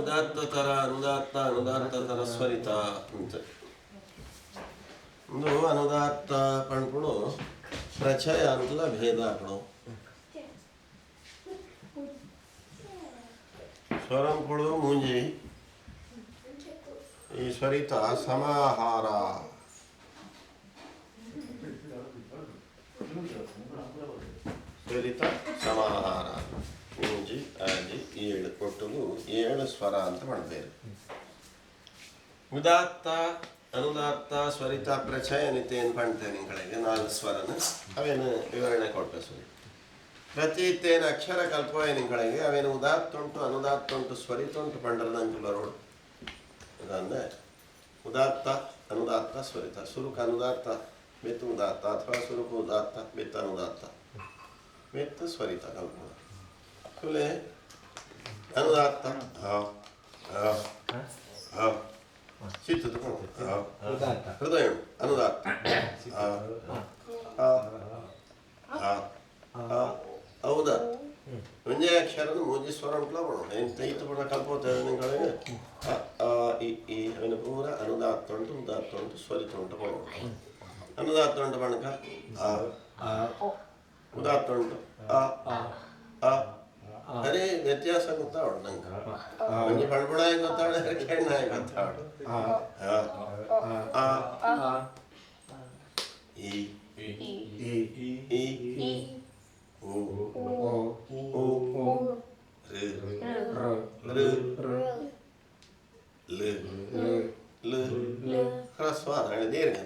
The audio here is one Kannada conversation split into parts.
ಉದಾತ್ತ ತರ ಅನುದಾತ್ತ ಅನುದಾತ್ತ ತರ ಸ್ವರಿತ ಅಂತ ಒಂದು ಅನುದಾತ್ತ ಪಣ್ಪುಡು ಪ್ರಚಯ ಅಂತಲ ಭೇದ ಪಡು ಸ್ವರಂಪುಡು ಮುಂಜಿ ಈ ಸ್ವರಿತ ಸಮಾಹಾರ ಸ್ವರಿತ ಸಮಾಹಾರ ಮುಂಜಿ ಆಜಿ ಏಳು ಒಟ್ಟುಗು ಏಳು ಸ್ವರ ಅಂತ ಮಾಡಬೇಕು. ಉದಾತ್ತ ಅನುದಾತ್ತ ಸ್ವರಿತ ಪ್ರಚಯ ನಿತೇನು ಪಣ್ತೇನೆ ನಿಂಗಳಿಗೆ 4 ಸ್ವರನ ಅವೇನು ವಿವರಣೆ ಕೊಟ್ಟ ಸುರಿ ಪ್ರತಿತೇನು ಅಕ್ಷರ ಕಲ್ಪಯ ನಿಂಗಳಿಗೆ ಅವೇನು ಉದಾತ್ತ ಉಂಟು ಅನುದಾತ್ತ ಉಂಟು ಸ್ವರಿತ ಉಂಟು ಪಂಡರದಂಟು ಬರೋಡು ಅದಂದ್ರೆ ಉದಾತ್ತ ಅನುದಾತ್ತ ಸ್ವರಿತ ಸುರುಕ ಅನುದಾತ್ತ ಬೆತ್ತು ಉದಾತ್ತ ಅಥವಾ ಸುರುಕು ಉದಾತ್ತ ಬೆತ್ತ ಅನುದಾತ್ತ ಬೆತ್ತು ಸ್ವರಿತ ಕಲ್ಪನ ಕುಲೆ ಅನುದಾತ್ತ ಚಿತ್ತದ ಹೃದಯ ಅನುದಾತ್ತ ಹೌದಾ ಒಂದೇ ಅಕ್ಷರದ ಮೂಜಿ ಸ್ವರ ಉಂಟ್ಲ ಬರೋಣ ಎಂತ ಪಡ ಕಲ್ಪೋತಾರೆ ನಿಂಗಳಿಗೆ ಈ ಅವನ ಪೂರ ಅನುದಾತ್ತ ಉಂಟು ಉದಾತ್ತ ಉಂಟು ಸ್ವರಿತ ಉಂಟು ಬರೋಣ ಅನುದಾತ್ತ ಉಂಟು ಬಣಕ ಉದಾತ್ತ ಉಂಟು ಅರೆ ವ್ಯತ್ಯಾಸ ಗೊತ್ತಾವಡು ನಂಗೆ ಒಂಜಿ ಪಣ್ಪುಣಾಯ ಗೊತ್ತಾವಡು ಹೆಣ್ಣಾಯ ಗೊತ್ತಾವಡು ಈ ಹ್ರಸ್ವ ದೀರ್ಘ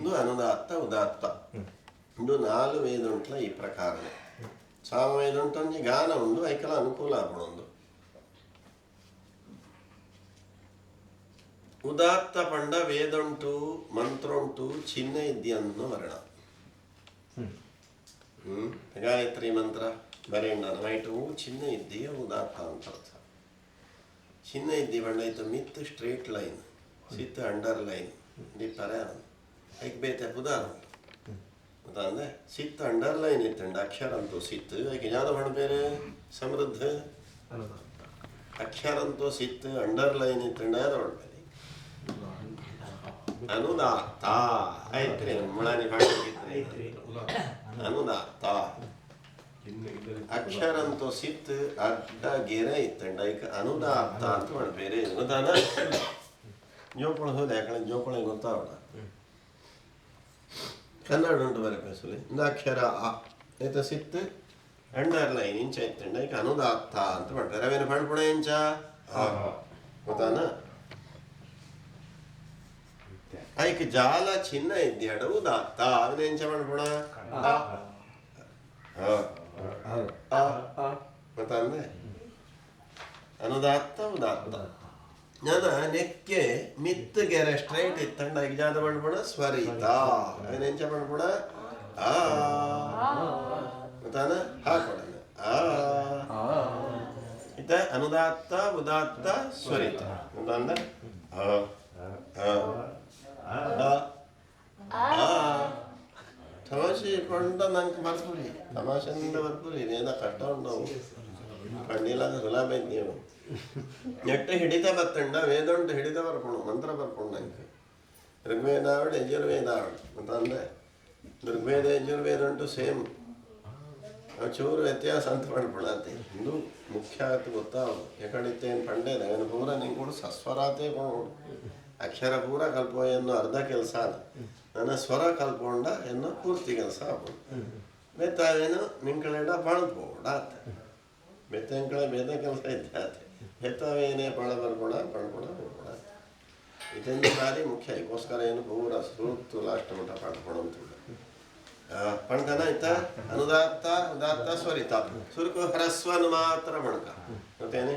ಇದು ಅನುದಾತ್ತ ಉದಾತ್ತ ಇದು 4 ವೇದ ಉಂಟ್ಲ ಈ ಪ್ರಕಾರನೇ ಸಾಮವೇದ ಉಂಟೊಂದು ಗಾನ ಉಂಡು ಐಕಲ ಅನುಕೂಲ ಆಪಣೊಂದು ಉದಾತ್ತ ಪಂಡ ವೇದ ಉಂಟು ಮಂತ್ರ ಉಂಟು ಚಿಹ್ನ ಇದ್ಯನ್ನು ವರ್ಣ ಗಾಯತ್ರಿ ಮಂತ್ರ ಬರೆಯಣ್ಣ ನೈಟು ಚಿಹ್ನ ಇದ್ದೀಯ ಉದಾತ್ತ ಅಂತ ಅರ್ಥ ಚಿಹ್ನ ಇದ್ದಿ ಪಂಡ ಆಯ್ತು ಮಿತ್ ಸ್ಟ್ರೇಟ್ ಲೈನ್ ಸಿತ್ ಅಂಡರ್ ಲೈನ್ ಡಿಪ್ಪರ ಐಕ್ ಬೇತೆ ಉದಾಹರಣೆ ಅಂದ್ರೆ ಸಿತ್ ಅಂಡರ್ ಲೈನ್ ಇತ್ತಂಡ ಅಕ್ಷರ ಅಂತೂ ಸಿತ್ ಐಕೆ ಯಾವ್ದು ಪಂಡ ಬೇರೆ ಸಮೃದ್ಧ ಅಕ್ಷರ ಅಂತೂ ಸಿತ್ ಅಂಡರ್ ಲೈನ್ ಇತ್ತಂಡ ಯಾವ್ದು ಹೊಡ್ಬೇಡಿ ಅನುದಾತ್ತ ಐತ್ರಿ ಮುಳಾನಿ ಹಾಕಿದ್ರಿ ಅನುದಾತ್ತ ಅಕ್ಷರ ಅಂತೂ ಸಿತ್ ಅಡ್ಡ ಗೆರೆ ಇತ್ತಂಡ ಐಕ ಅನುದಾತ್ತ ಅಂತ ಮಾಡ್ಬೇರೆ ಅನುದಾನ ಜೋಪಳ ಹೋದ ಯಾಕಂದ್ರೆ ಜೋಪಳ ಗೊತ್ತಾವಡ ಕನ್ನಡ ಉಂಟು ಬರ ಪೇಸಲಿ ಇಂದ ಅಕ್ಷರ ಆಯ್ತ ಸಿತ್ತು ಅಂಡರ್ ಲೈನ್ ಇಂಚ ಇತ್ತಂಡ ಈಗ ಅನುದಾತ್ತ ಅಂತ ಮಾಡ್ತಾರೆ ಅವೇನು ಪಣ್ಪುಣ ಇಂಚ ಗೊತ್ತಾನ ಐಕ್ ಜಾಲ ಚಿನ್ನ ಇದ್ಯಾಡ ಉದಾತ್ತ ಅವನ ಇಂಚ ಪಣ್ಪುಣ ಗೊತ್ತಾಂದೆ ಅನುದಾತ್ತ ಉದಾತ್ತ ನಾನು ನೆಕ್ಕೆ ಮಿತ್ತು ಗೆರೆ ಸ್ಟ್ರೈಟ್ ಇತ್ತಂಡ ಇಜಾದ ಮಾಡ್ಬೋಣ ಸ್ವರಿತ ಅವನ ಎಂಚ ಮಾಡ್ಬೋಣ ಆ ಮತ್ತಾನ ಹಾಕೊಡಣ ಆ ಇತ ಅನುದಾತ್ತ ಉದಾತ್ತ ಸ್ವರಿತ ಅಂತಂದ ತಮಾಷೆ ಕೊಂಡ ನಂಗೆ ಬರ್ಪುರಿ ತಮಾಷೆಯಿಂದ ಬರ್ಪುರಿ ಇದೇನ ಕಷ್ಟ ಉಂಟವು ಕಣ್ಣಿಲ್ಲ ಸುಲಭ ನೀವು ನೆಟ್ಟು ಹಿಡಿತ ಬತ್ತಂಡ ವೇದಂಡ ಹಿಡಿತ ಬರ್ಕೊಂಡು ಮಂತ್ರ ಬರ್ಕೊಂಡು ನಂಗೆ ಋಗ್ವೇದ ಆವಡ್ ಯಜುರ್ವೇದ ಆವಡ್ ಅಂತ ಅಂದರೆ ಋಗ್ವೇದ ಯಜುರ್ವೇದ ಉಂಟು ಸೇಮ್ ಚೂರು ವ್ಯತ್ಯಾಸ ಅಂತ ಮಾಡ್ಬಿಡತ್ತೆ ಇಂದು ಮುಖ್ಯ ಆಯ್ತು ಗೊತ್ತಾವದು ಯಾಕಡಿತ್ತೇನು ಪಂಡೇದ ಅವನು ಪೂರ ನಿಂಗೆ ಕೂಡ ಸಸ್ವರಾತೇ ಕೊಂಡು ಅಕ್ಷರ ಪೂರ ಕಲ್ಪೋ ಎನ್ನು ಅರ್ಧ ಕೆಲಸ ಅದು ನನ್ನ ಸ್ವರ ಕಲ್ಪೊಂಡ ಎನ್ನು ಪೂರ್ತಿ ಕೆಲಸ ಆಗ್ಬೋದು ಮೆತ್ತಾವೇನು ನಿಂಕಳೆಡ ಪಣ್ಬೋಡಾತ ಮೆತ್ತಂಕಳೆ ಬೇದ ಕೆಲಸ ಇದ್ದಾತೆ ಮೆತ್ತವೇನೇ ಪಣ ಬರ್ಬೋಣ ಪಣ್ಬೋಣ ಹೋಗ್ಬೋಡ ಇದೊಂದು ಭಾರಿ ಮುಖ್ಯ ಇದಕ್ಕೋಸ್ಕರ ಏನು ಪೂರ ಸೂಕ್ತು ಲಾಸ್ಟ್ ಮಟ್ಟ ಪಡ್ಕೊಳಂತಿಲ್ಲ ಪಣ್ಕನ ಆಯ್ತಾ ಅನುದಾತ್ತ ಉದಾತ್ತ ಸ್ವರಿತ ಸುರುಕು ಹ್ರಸ್ವನು ಮಾತ್ರ ಮಣ್ಕ ಮತ್ತೇನೆ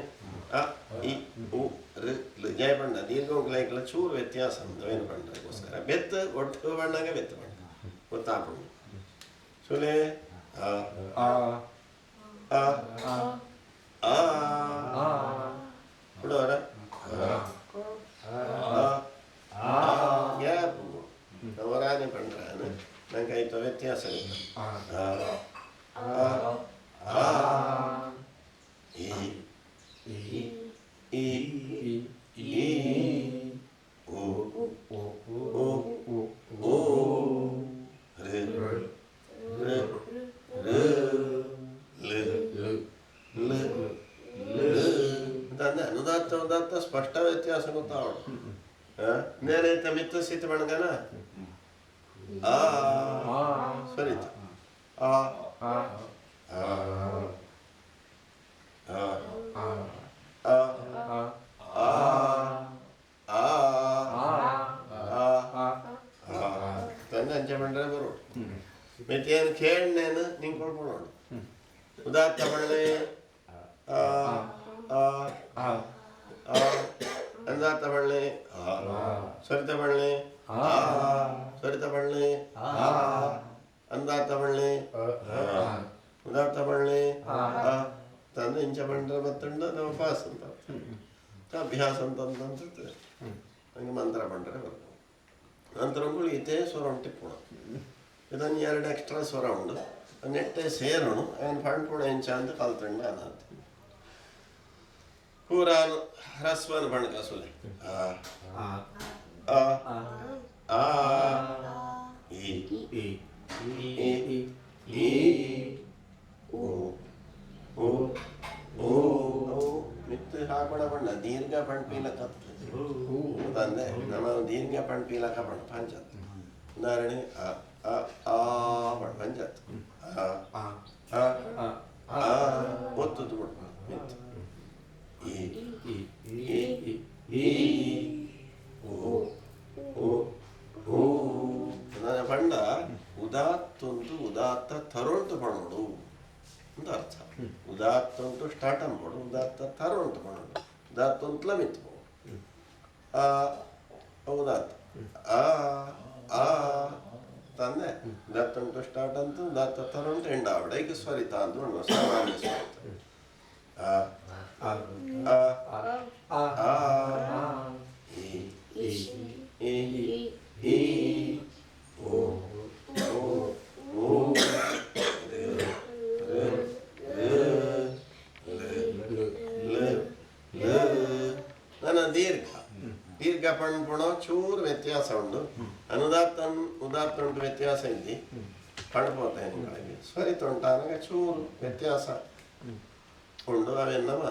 ಈ ಉ ಋ ಜಯ ಬಣ್ಣ ದೀರ್ಘ ಚೂರು ವ್ಯತ್ಯಾಸ ಅವೇನು ಬಣ್ಣಗೋಸ್ಕರ ಬೆತ್ತು ಒಟ್ಟು ಬಣ್ಣಗೆ ಬೆತ್ತು ಬಣ್ಣ ಗೊತ್ತಾಗ್ಬಿಡು ಸುಲೆ ಬಿಡೋರ ಗ್ಯಾಪ್ ಅವರಾನೆ ಪಂಡ್ರಾನು ನಂಗೆ ಆಯ್ತು ವ್ಯತ್ಯಾಸ ಅನುದಾತ್ತ ಉದಾತ್ತ ಸ್ಪಷ್ಟ ವ್ಯತ್ಯಾಸ ಗೊತ್ತಾವಣ ನೇರೈತ ಮಿತ್ತು ಸ್ಥಿತಿ ಬಣ್ಗನ ಸ್ವರಿತ ತಂದೆ ಅಂಚೆ ಬಂದ್ರೆ ಬರೋ ಮೆತ್ತೇನು ಕೇಳನೇನು ನಿಂಗೆ ಕೊಡ್ಬೋಣ ಉದಾತ್ತ ಬಣ್ಣೆ ಅಂದಾತ ಬಳ್ಳಿ ಸ್ವರಿತ ಬಳ್ಳಿ ಸ್ವರಿತ ಬಳ್ಳಿ ಅಂದಾತ ಬಳ್ಳಿ ಉದಾತ್ತ ಬಳ್ಳಿ ತಂದು ಇಂಚ ಬಂಡ್ರೆ ಬತ್ತಂಡ ನಾವು ಪಾಸ್ ಅಂತ ಅಭ್ಯಾಸ ಅಂತಂದ್ರೆ ಹಂಗೆ ಮಂತ್ರ ಬಂಡ್ರೆ ಬರ್ಬೋದು ನಂತರ ಇತೇ ಸ್ವರ ಉಂಟಿಪ್ಪುಣ ಇದನ್ನು 2 ಎಕ್ಸ್ಟ್ರಾ ಸ್ವರ ಉಂಡು ನೆಟ್ಟೆ ಸೇರೋಣ ಅವನು ಪಂಡ್ಪುಣ ಇಂಚ ಅಂತ ಕಲ್ತಂಡ ಅನಾಥ ಪೂರಾನು ಹ್ರಸ್ವನು ಬಣ್ಕ ಸುಲೆ ಮಿತ್ತು ಹಾಕೋಣ ಬಣ್ಣ ದೀರ್ಘ ಪಂಡ್ಪೀಲಕ ತಂದೆ ನಮ್ಮ ದೀರ್ಘ ಪಂಡ್ಪೀಲಕ ಬಣ್ಣ ಪಂಚತ್ ಉದಾಹರಣೆ ಪಂಚತ್ ಒತ್ತುದು ಬಿಡ್ಬ ಮಿತ್ತು ನನ್ನ ಪಂಡ ಉದಾತ್ತುಂಟು ಉದಾತ್ತ ತರೋಂಟು ಪಣೋಡು ಅಂತ ಅರ್ಥ ಉದಾತ್ತುಂಟು ಸ್ಟಾರ್ಟ್ ಅನ್ಬೋಡು ಉದಾತ್ತ ತರೋಂಟು ಪಣೋಡು ಉದಾತ್ತುಂಟ್ಲ ಮಿತ್ಬೋದು ಉದಾತ್ತ ತಂದೆ ಉದಾತ್ತುಂಟು ಸ್ಟಾರ್ಟ್ ಅಂತೂ ಉದಾತ್ತ ತರೋಂಟು ಎಂಡ ಆವಡ ಈಗ ಸ್ವರಿತ ಅಂತ ಸಾಮಾನ್ಯ ಸ್ವರಿತ ನನ್ನ ದೀರ್ಘ ಪಣ್ಪುಣ ಚೂರು ವ್ಯತ್ಯಾಸ ಉಂಟು ಉದಾತ್ತ ಉಂಟು ವ್ಯತ್ಯಾಸ ಇಲ್ಲಿ ಪಣ್ಪೋತೆ ನಿಮಗೆ ಸ್ವರಿತ ಉಂಟಾಗ ಚೂರು ವ್ಯತ್ಯಾಸ ಉಂಡು ಅವೆಲ್ಲವ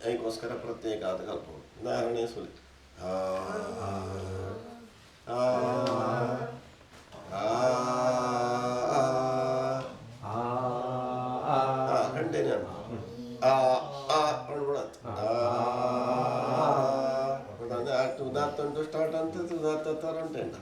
ಅದಕ್ಕೋಸ್ಕರ ಪ್ರತ್ಯೇಕ ಆದ ಕಲ್ಪಗಳು ಉದಾಹರಣೆ ಸುಲಿ ಕಂಟಿನ್ಯೂ ಅಷ್ಟು ಉದಾತ್ತ ಉಂಟು ಸ್ಟಾರ್ಟ್ ಅಂತ ಉದಾತ್ತ ತರ ಉಂಟೇನ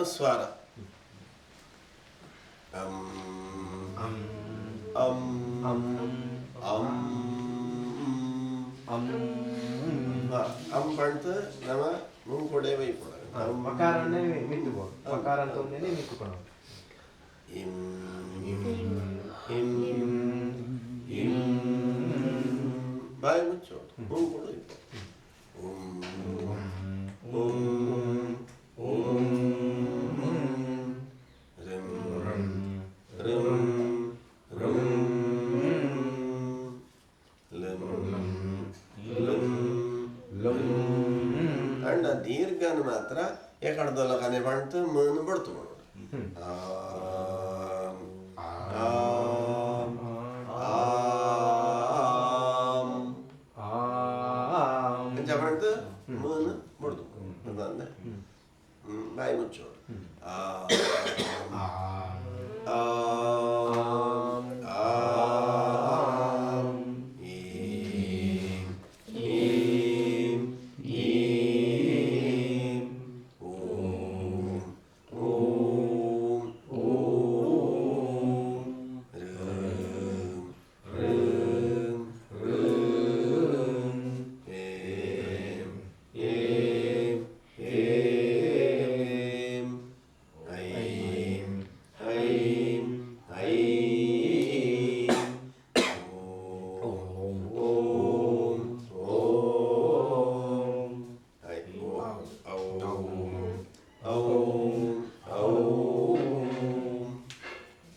ಅನುಸ್ವಾರ ಪಂಡ್ತು ನಮ್ಮ ಮುಂಕೊಡೆ ವೈಪುಡ ಮಕಾರನೇ ಮಿತ್ತುಬೋದು ಮಕಾರ ಅಂತಂದೇನೆ ಮಿತ್ತುಕೊಂಡು ಬಾಯಿ ಮುಚ್ಚೋದು ಮುಂಕೊಡು ಅಂಡ ದೀರ್ಘನ ಮಾತ್ರ ಏಕಡ್ದಲ್ಲ ಕನೆ ಪಂಡ್ತು ಮನು ಬಡ್ತು ಮಾಡೋದು ಪಂಡ್ತು ಮನು ಬಡ್ದು ಅದಂದೆ ಬಾಯಿ ಮುಚ್ಚೋದು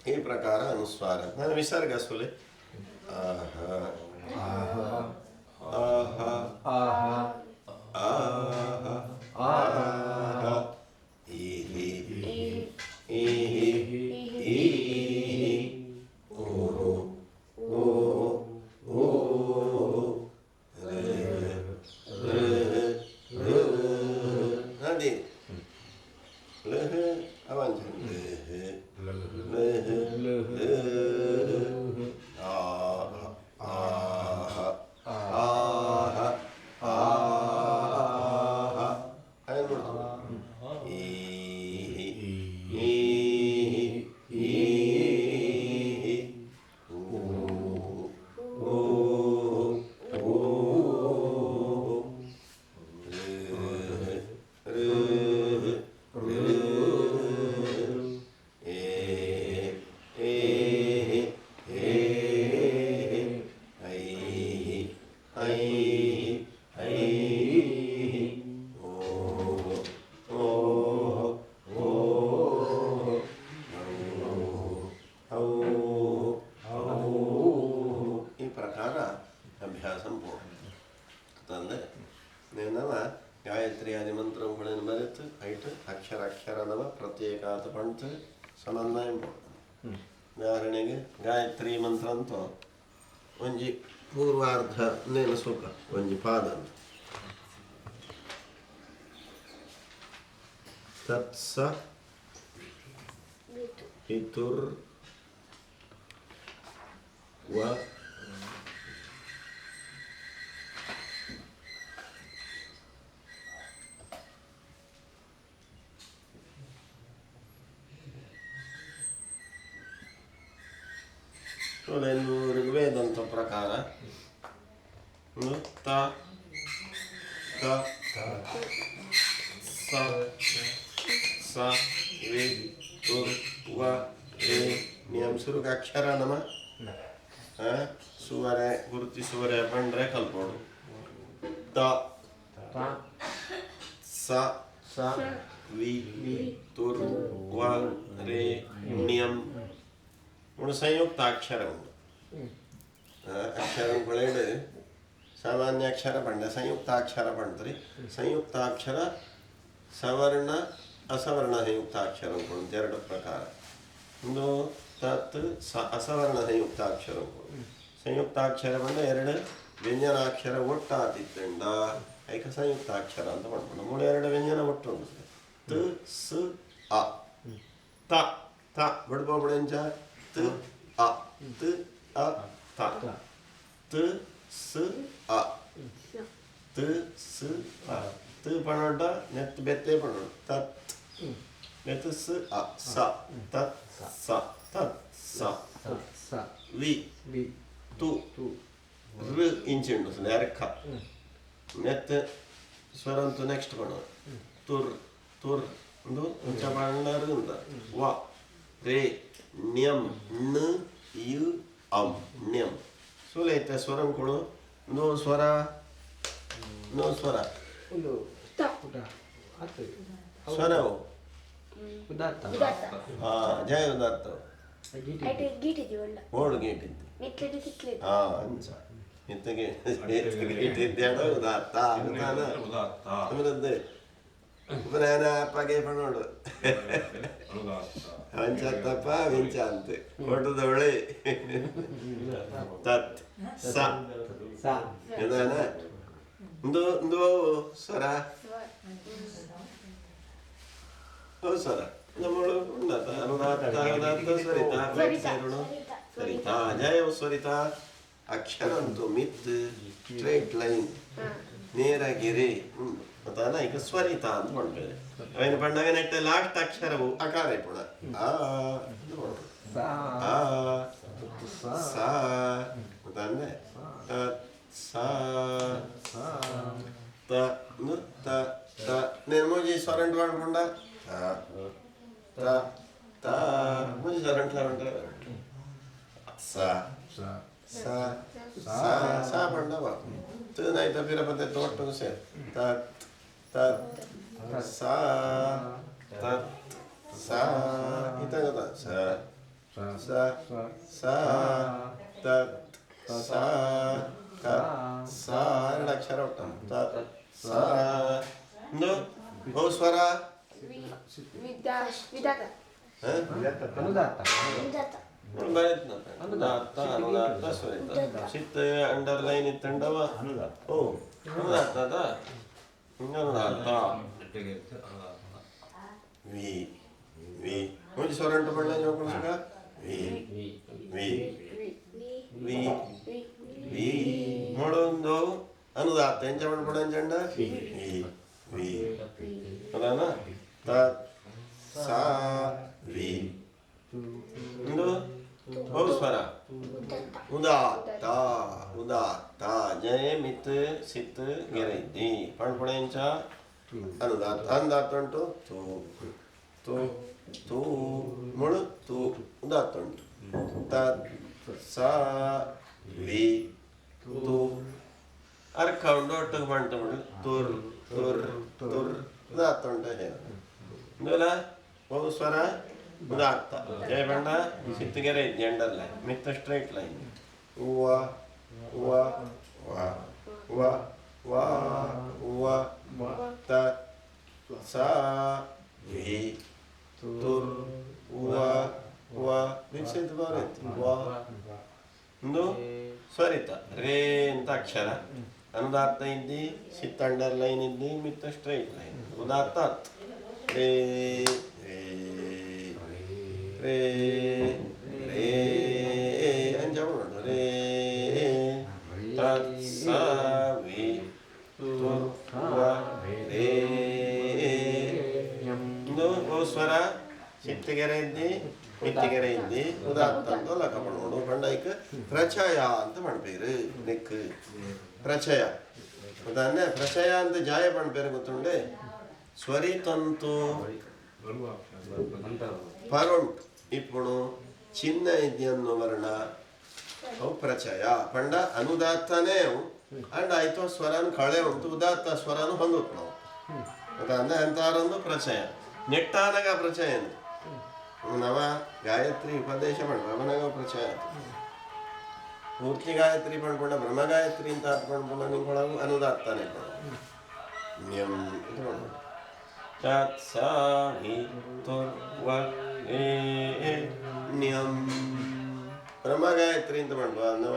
ಈ ಪ್ರಕಾರ ಅನುಸ್ವಾರ ನಾನು ವಿಸರ್ಗ ಸುಲೆ ಗಾಯತ್ರಿಯಾದಿ ಮಂತ್ರಗಳನ್ನು ಬರೆತು ಐಟು ಅಕ್ಷರ ಪ್ರತ್ಯೇಕಾತ ಪಂಚ ಸಮನ್ವಯ ಉದಾಹರಣೆಗೆ ಗಾಯತ್ರಿ ಮಂತ್ರ ಅಂತ ಒಂಜಿ ಪೂರ್ವಾರ್ಧ ನೇನ ಸುಖ ಒಂಜಿ ಪಾದ ಅಂತ ತತ್ಸ ಪಿತುರ್ ವ ಋಗ್ವೇದಂತ ಪ್ರಕಾರ ತ ಕ ಸ ಸ ವಿ ತುರ್ ವ ರೇ ನಿಯಮ ಸುರುಗ ಅಕ್ಷರ ನಮ ಸುವರೆ ಗುರುತಿಸುವರೆ ಬಂಡ್ರೆ ಕಲ್ಪೋಡು ತ ಸ ಸ ವಿ ತುರ್ ವ ರೇ ನಿಯಮ ಸಂಯುಕ್ತಾಕ್ಷರ ಉಂಟು ಅಕ್ಷರಗಳು ಸಾಮಾನ್ಯ ಅಕ್ಷರ ಪಂಡ ಸಂಯುಕ್ತಾಕ್ಷರ ಪಂಡ್ರಿ ಸಂಯುಕ್ತಾಕ್ಷರ ಸವರ್ಣ ಅಸವರ್ಣ ಸಂಯುಕ್ತಾಕ್ಷರ ಉಂಟು ಎರಡು ಪ್ರಕಾರ ಒಂದು ತತ್ ಅಸವರ್ಣ ಸಂಯುಕ್ತಾಕ್ಷರ ಉಂಟು ಸಂಯುಕ್ತಾಕ್ಷರ ಪಂಡ ಎರಡು ವ್ಯಂಜನಾಕ್ಷರ ಒಟ್ಟಾತಿತ್ತಂಡ ಐಕ ಸಂಯುಕ್ತಾಕ್ಷರ ಅಂತ ಮಾಡ್ಕೊಂಡು ಮೂಲ ಎರಡು ವ್ಯಂಜನ ಒಟ್ಟು ಉಂಟು ತ ಸ ಅ ತ ತ ಬಡ್ಬೋಬಳೆಂಚ ತ ಅ ತ ಅ ತ ತ ಸ ಅ ತ ಸ ಅ ತ ಪಣೋಟ ನೆತ್ ಬೆತ್ತೆ ಪಣೋಟ ತತ್ ಯತ್ ಸ ಅ ಸ ತತ್ ಸ ತತ್ ಸ ಸ ವಿ ವಿ ತು ತು ಋ ಇಂಚುಂಡು ನೇರಕ್ಕ ಮೆತ್ ಸ್ವರಂತು ನೆಕ್ಸ್ಟ್ ಬಣ್ಣ ತುರ್ ತುರ್ ಒಂದು ಉಂಚ ಬಣ್ಣರಿಂದ ವ ರೇ ನ್ಯಂ ನ ಯು ಅಂ ನ್ಯಂ ಸುಲೈತೆ ಸ್ವರಂ ಕೊಡು ನೋ ಸ್ವರ ನೋ ಸ್ವರ ಒಂದು ಪುಟ ಆತು ಸ್ವರವು ಉದಾತ್ತ ಹಾ ಜಯ ಉದಾತ್ತ ಗೀಟ್ ಇದೀವಲ್ಲ ಓಡು ಗೇಟ್ ಇದ್ದು ನಿತ್ಲೆದು ಸಿಕ್ಲೆದು ಹಾ ಅಂಚ ಇತ್ತಗೆ ಗೇಟ್ ಇದ್ದಾಡ ಉದಾತ್ತ ಉದಾತ್ತ ಅಮರದ್ದೆ ಉಪನಯನ ಅಪ್ಪಗೆ ಪಣೋಡು ಅಂಚತ್ತಪ್ಪ ವಿಂಚ ಅಂತೆ ಕೊಟ್ಟದವಳೆ ತತ್ ಸ ಸ ಇದಾನ ಒಂದು ಸ್ವರ ಹೌದು ಸ್ವರ ನಮ್ಮಳು ಉನ್ನತ ಅನುದಾತ್ತ ಅನುದಾತ್ತ ಸ್ವರಿತ ಸೇರೋಣ ಸ್ವರಿತ ಜಯ ಸ್ವರಿತ ಅಕ್ಷರ ಅಂತೂ ಮಿತ್ ಸ್ಟ್ರೇಟ್ ಲೈನ್ ನೇರ ಗೆರೆ ಮತ್ತಾನ ಈಗ ಸ್ವರಿತ ಅಂತ ಮಾಡ್ಬೇರೆ ಅವೇನು ಬಂದಾಗ ನೆಟ್ಟ ಲಾಸ್ಟ್ ಅಕ್ಷರವು ಅಕಾರ ಪುಣ ಆ ಸ ಆ ಸ ಮತ್ತಂದ್ರೆ ಸ ತ ನು ತ ತ నేను మూజీ స్వరంట్ వాడుకుండా త త మూజీ స్వరంట్ వాడుకుంటా స ಸ స స స పడవా ತ ನೈ ತ ಫಿರ ಪತೆ ತೋಟ ಸೆ ತ ತ ಸ ತ ಸ ಇತಗದ ಸ ಸ ಸ ತ ಸ ತ ಸ ಎರಡು ಅಕ್ಷರ ಉಂಟು ತ ಸ ಒಂದು ಓ ಸ್ವರ ವಿಧಾತ ಅನುದಾತ್ತ ವಿಧಾತ ಅನುದಾತ್ತ ಅನುದಾತ್ತ ಸ್ವರಿತ ಸಿತ್ತ ಅಂಡರ್ಲೈನ್ ಇತ್ತಂಡವ ಓ ಅನುದಾತ್ತದ ಅನುದಾತ್ತ ವಿ ವಿ ಒಂದು ಸ್ವರ ಉಂಟು ಬಣ್ಣ ಜೋಕುಳಿಸುಗ ವಿ ವಿ ವಿ ವಿ ನೋಡೊಂದು ಅನುದಾತ್ತ ಎಂಚ ಮಾಡ್ಬಿಡ ಅಂಚಂಡ ವಿ ವಿ ಅದಾನ ತ ಸ ವಿ ಒಂದು ಬಹು ಸ್ವರ ಉದಾತ್ತ ಉದಾತ್ತ ಜಯ ಮಿತ್ ಸಿತ್ ಗೆರೈದ್ದಿ ಪಣ್ಪುಣೆಂಚ ಅನುದಾತ್ತ ಅನುದಾತ್ತ ಉಂಟು ತು ತು ತು ಮುಳು ತು ಉದಾತ್ತ ಉಂಟು ತ ಸ ವಿ ತು ಅರ್ಕ ಉಂಟು ಒಟ್ಟಿಗೆ ಬಂಟ ಬಿಡು ತುರ್ ತುರ್ ತುರ್ ಉದಾತ್ತ ಉಂಟು ಹೇಳ ಇಂದುಲ ಬಹು ಸ್ವರ ಉದಾತ್ತ ಜಯ ಬಂಡ ಸಿತ್ತಿಗೆರೆ ಇದ್ದೆ ಅಂಡರ್ ಲೈನ್ ಮಿತ್ ಸ್ಟ್ರೈಟ್ ಲೈನ್ ಉವ ಉವ ವ ವ ವ ಉವ ತ ಸ ವಿ ತುರ್ ಉವ ವ ನಿಶ್ಚಿತ ಬರುತ್ತೆ ವ ಒಂದು ಸ್ವರಿತ ರೇ ಅಂತ ಅಕ್ಷರ ಅನುದಾತ್ತ ಇದ್ದಿ ಸಿತ್ ಅಂಡರ್ ಲೈನ್ ಇದ್ದಿ ಮಿತ್ ಸ್ಟ್ರೈಟ್ ಲೈನ್ ಉದಾತ್ತ ರೇ ರೇ ರೇ ಅಂಜ ರೇ ತ ಸ ವಿ ತುರ್ ವ ರೇ ಒಂದು ಓ ಸ್ವರ ಸಿತ್ತಿಗೆರೆ ಇದ್ದಿ ಮಿತ್ತಿಗೆರೆ ಇದ್ದಿ ಉದಾತ್ತ ಅಂತ ಲಕ ಮಾಡೋಣ ಪಂಡೈಕ್ ಪ್ರಚಯ ಅಂತ ಮಾಡ್ಬೇರು ನೆಕ್ ಪ್ರಚಯ ಉದಾಹರಣೆ ಪ್ರಚಯ ಅಂತ ಜಾಯ ಮಾಡ್ಬೇರು ಗೊತ್ತುಂಡೆ ಸ್ವರಿತಂತು ಪರುಂಟ್ ఇప్పుడు చిన్న ఇద్యన్ను వర్ణ ಅವು ಪ್ರಚಯ ಪಂಡ ಅನುದಾತ್ತನೇ ಅವು ಅಂಡ್ ಆಯ್ತು ಸ್ವರನು ಕಳೆ ಉಂಟು ಉದಾತ್ತ ಸ್ವರನು ಹೊಂದುತ್ತು ನಾವು ಅದಂದ್ರೆ ಎಂತಾರೊಂದು ಪ್ರಚಯ ನೆಟ್ಟಾನಗ ಪ್ರಚಯ ನವ ಗಾಯತ್ರಿ ಉಪದೇಶ ಮಾಡ ಅವನಾಗ ಪ್ರಚಯ ಪೂರ್ತಿ ಗಾಯತ್ರಿ ಪಡ್ಕೊಂಡ ಬ್ರಹ್ಮ ಗಾಯತ್ರಿ ಅಂತ ಪಡ್ಕೊಂಡ ನಿಂಗೊಳಗು ಅನುದಾತ್ತಾನೆ ನಿಯಮ್ ಇದು ಮಾಡ್ಬೋದು tat sa vi tor va e ನ್ಯಂ ಬ್ರಹ್ಮ ಗಾಯತ್ರಿ ಅಂತ ಮಾಡ್ಬೋ ಅನ್ನವ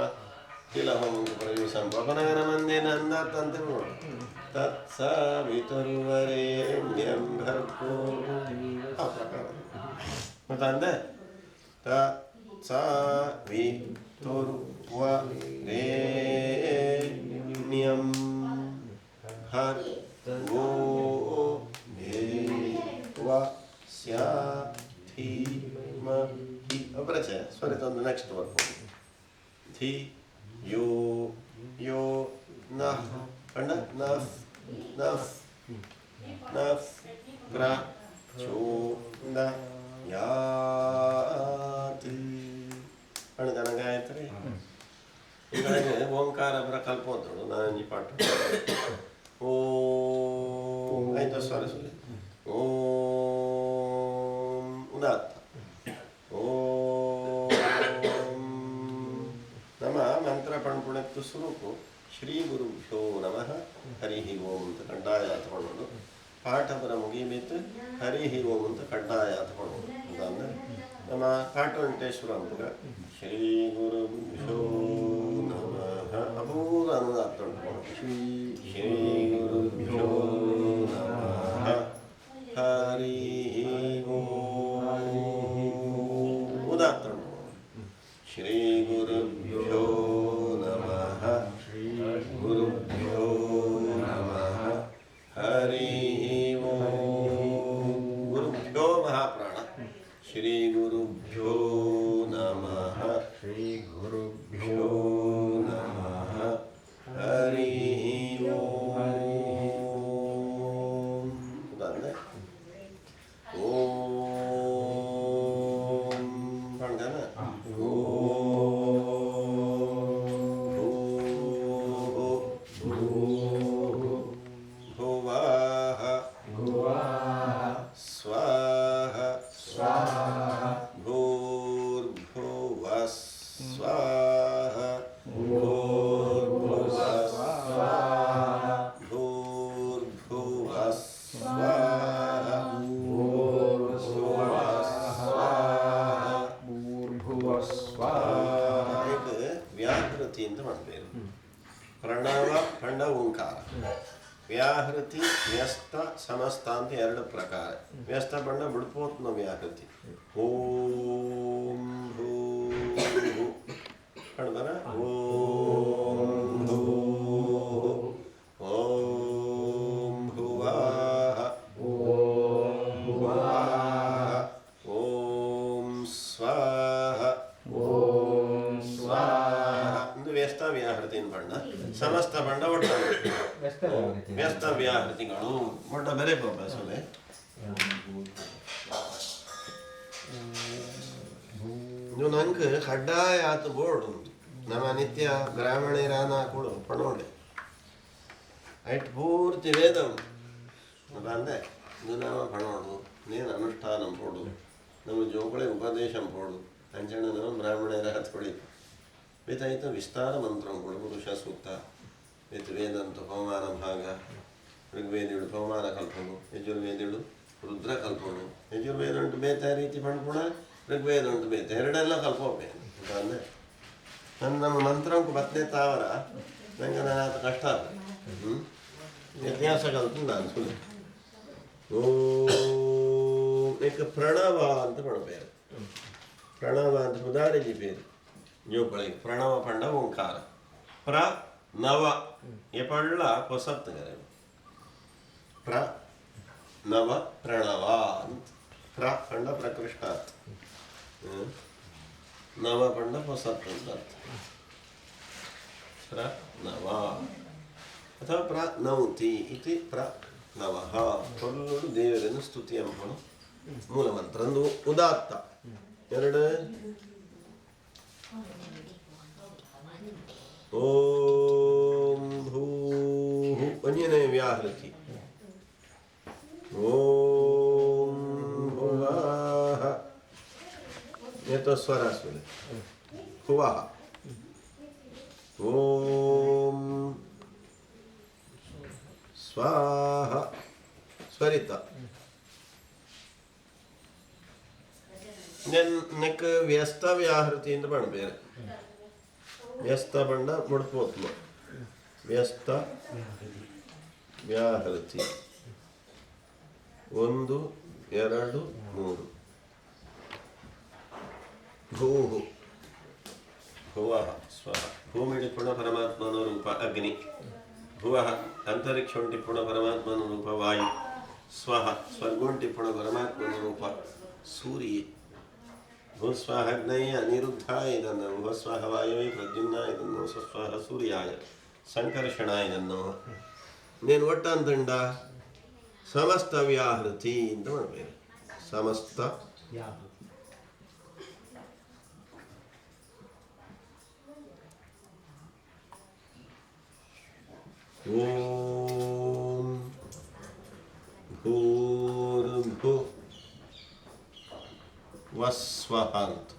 ಇಲ್ಲ ಹೋಮ ಪ್ರವೇಶಂ ಪವನಗರ ಮಂದೇನ ಅಂದಾತ ಅಂತ ನೋಡು ತತ್ ಸ ವಿತುರ್ವರೇಣ್ಯಂ ಭರ್ಗೋ ಆ ಪ್ರಕಾರ ಮತ್ತೆ ಅಂದೆ ತ ಸ ವಿತುರ್ವರೇಣ್ಯಂ ಭರ್ಗೋ ದೇವ ಸ ಸ್ಯಾ ಧೀ ಮ ಹಿ ಅಪರಚಯ ಸ್ವರಿತ ಒಂದು ನೆಕ್ಸ್ಟ್ ವರ್ಕ್ ಧಿ ಯೋ ಯೋ ನಃ ಕಂಡ ನಫ್ ನಫ್ ನಫ್ ಪ್ರ ಚೋ ನ ಯಾತಿ ಅಣ್ಣ ಗಾಯತ್ರಿ ಇಗಳಿಗೆ ಓಂಕಾರ ಬರ ಕಲ್ಪೋದ್ರು ನಾನು ಈ ಪಾಠ ಓಂ ಐದು ಸ್ವರ ಸುಲಿ ಓಂ ಉದಾತ್ತ ಓಂ ನಮ ಮಂತ್ರ ಪಣ್ಪುಣತ್ತು ಸ್ವರೂಪು ಶ್ರೀ ಗುರುಭ್ಯೋ ನಮಃ ಹರಿ ಓಂ ಅಂತ ಕಡ್ಡಾಯ ತಗೊಂಡು ಪಾಠ ಬರ ಮುಗಿಬೇತು ಹರಿ ಓಂ ಅಂತ ಕಡ್ಡಾಯ ತಗೊಂಡು ಅಂತಂದ್ರೆ ನಮ್ಮ ಕಾಟುಂಟೇಶ್ವರ ಅಂತ ಶ್ರೀ ಗುರುಭ್ಯೋ ನಮಃ ಅಪೂರ್ವ ಅನುದಾತ್ತ ಶ್ರೀ ಗುರುಭ್ಯೋ ನಮಃ ಹರಿ ಓಂ ಉದಾತ್ತ ಶ್ರೀ ಗುರುಭ್ಯೋ ನಮಃ ಗುರುಭ್ಯೋ ನಮಃ ಹರಿ ಓಂ ಗುರುಭ್ಯೋ ಮಹಾಪ್ರಾಣ ಶ್ರೀ ಗುರುಭ್ಯೋ ನಮಃ ಶ್ರೀ ಗುರುಭ್ಯೋ ನಮಃ ಹರಿ ಓಂ ಉದಾಹರಣೆ ಓಂ ಪಂಡನ ಪ್ರಣವ ಖಂಡ ಓಂಕಾರ ವ್ಯಾಹೃತಿ ವ್ಯಸ್ತ ಸಮಸ್ತ ಅಂತ ಎರಡು ಪ್ರಕಾರ ವ್ಯಸ್ತ ಬಣ್ಣ ಬಿಡ್ಪೋತ್ನ ವ್ಯಾಹೃತಿ ಓಂ ಭೂ ಕಣ್ಬರ ಓಂ ಭೂ ಓಂ ಭುವಾಹ ಓಂ ಭುವಾಹ ಓಂ ಸ್ವಾಹ ಓಂ ಸ್ವಾಹ ಇದು ವ್ಯಸ್ತ ವ್ಯಾಹೃತಿನ ಬಣ್ಣ ಸಮಸ್ತ ಬಣ್ಣ ಒಟ್ಟ ವ್ಯಸ್ತ ವ್ಯಾಹೃತಿಗಳು ಒಟ್ಟ ಬೇರೆ ಸೊಲೆ ನೀವು ನಂಗೆ ಕಡ್ಡಾಯ ಆತು ಬೋರ್ಡ್ ನಮ್ಮ ನಿತ್ಯ ಗ್ರಾಮೀಣ ಕೊಡು ಪಡೋಡೆ ಐಟ್ ಪೂರ್ತಿ ವೇದ ಉಂಟು ಅಂದೆ ಇದು ನಾವು ಪಡೋಡು ನೇನು ಅನುಷ್ಠಾನ ಪೋಡು ನಮ್ಮ ಜೋಕಳೆ ಉಪದೇಶ ಪೋಡು ಅಂಚಣ ನಾವು ಬ್ರಾಹ್ಮಣರ ಹತ್ಕೊಳಿ ಬೇತಾಯಿತು ವಿಸ್ತಾರ ಮಂತ್ರಗಳು ಪುರುಷ ಸೂಕ್ತ ಬೇತು ವೇದಂತು ಪವಮಾನ ಭಾಗ ಋಗ್ವೇದಿಗಳು ಪವಮಾನ ಕಲ್ಪನು ಯಜುರ್ವೇದಿಗಳು ರುದ್ರ ಕಲ್ಪನು ಯಜುರ್ವೇದ ಉಂಟು ಬೇತ ರೀತಿ ಪಂಡ್ಪುಣ ಋಗ್ವೇದ ಉಂಟು ಬೇತ ಎರಡೆಲ್ಲ ಕಲ್ಪೋಬೇಕು ಅಂದರೆ ನಮ್ಮ ಮಂತ್ರ ಉಂಟು ಬತ್ತನೇ ತಾವರ ನಂಗೆ ನಾನು ಕಷ್ಟ ಆಗ್ತದೆ ಇತಿಹಾಸ ಕಲ್ತು ನಾನು ಸುಳ್ಳು ಏಕ ಪ್ರಣವ ಅಂತ ಪಡಬೇರು ಪ್ರಣವ ಅಂತ ಉದಾಹರಣೆ ಬೇರು ಜೋಕಳಿಗೆ ಪ್ರಣವ ಪಂಡ ಓಂಕಾರ ಪ್ರ ನವ ಎಪಳ್ಳ ಹೊಸತ್ತು ಗರೆ ಪ್ರ ನವ ಪ್ರಣವ ಅಂತ ಪ್ರ ಪಂಡ ಪ್ರಕೃಷ್ಟ ನವ ಪಂಡ ಹೊಸತ್ತು ಅಂತ ಅರ್ಥ ಪ್ರ ನವ ಅಥವಾ ಪ್ರ ನೌತಿ ಇತಿ ಪ್ರ ನವಃ ಕೊಲ್ಲುಡು ದೇವರನ್ನು ಸ್ತುತಿ ಎಂಬನು ಮೂಲ ಮಂತ್ರ ಒಂದು ಉದಾತ್ತ ಎರಡು ಓಂ ಭೂಹು ಅಂಜನೇ ವ್ಯಾಹೃತಿ ಓಂ ಭುವಃ ಸ್ವರ ಸ್ವರ ಭುವಃ ಓಂ ಸ್ವಾಹ ಸ್ವರಿತ ನೆಕ್ ವ್ಯಸ್ತ ವ್ಯಾಹೃತಿ ಅಂತ ಬಣ್ಣ ಬೇರೆ ವ್ಯಸ್ತ ಬಣ್ಣ ಮುಡ್ಪೋತ್ಮ ವ್ಯಸ್ತ ವ್ಯಾಹೃತಿ 1 2 3 ಭೂಹು ಭುವಃ ಸ್ವಃ ಭೂಮಿಡಿ ಪುಣ ಪರಮಾತ್ಮನ ರೂಪ ಅಗ್ನಿ ಭುವಃ ಅಂತರಿಕ್ಷ ಉಂಟಿ ಪುಣ ಪರಮಾತ್ಮನ ರೂಪ ವಾಯು ಸ್ವಹ ಸ್ವರ್ಗೋಂಟಿಪ್ಪಣ ಪರಮಾತ್ಮನ ರೂಪ ಸೂರ್ಯ. ಭೂಸ್ವಾಹಗ್ನೈ ಅನಿರುದ್ಧ ಇದನ್ನು ಭೂಸ್ವಾಹ ವಾಯುವೈ ಪ್ರದ್ಯುಮ್ನ ಇದನ್ನು ಸ್ವಸ್ವಾಹ ಸೂರ್ಯಾಯ ಸಂಕರ್ಷಣ ಇದನ್ನು ನೀನು ಒಟ್ಟಂತಂಡ ಸಮಸ್ತ ವ್ಯಾಹೃತಿ ಅಂತ ಮಾಡಬೇಕು. ಸಮಸ್ತ ಯಾವುದು ಓಂ ಭೂರ್ಭು ವಸ್ವಹ ಅಂತ.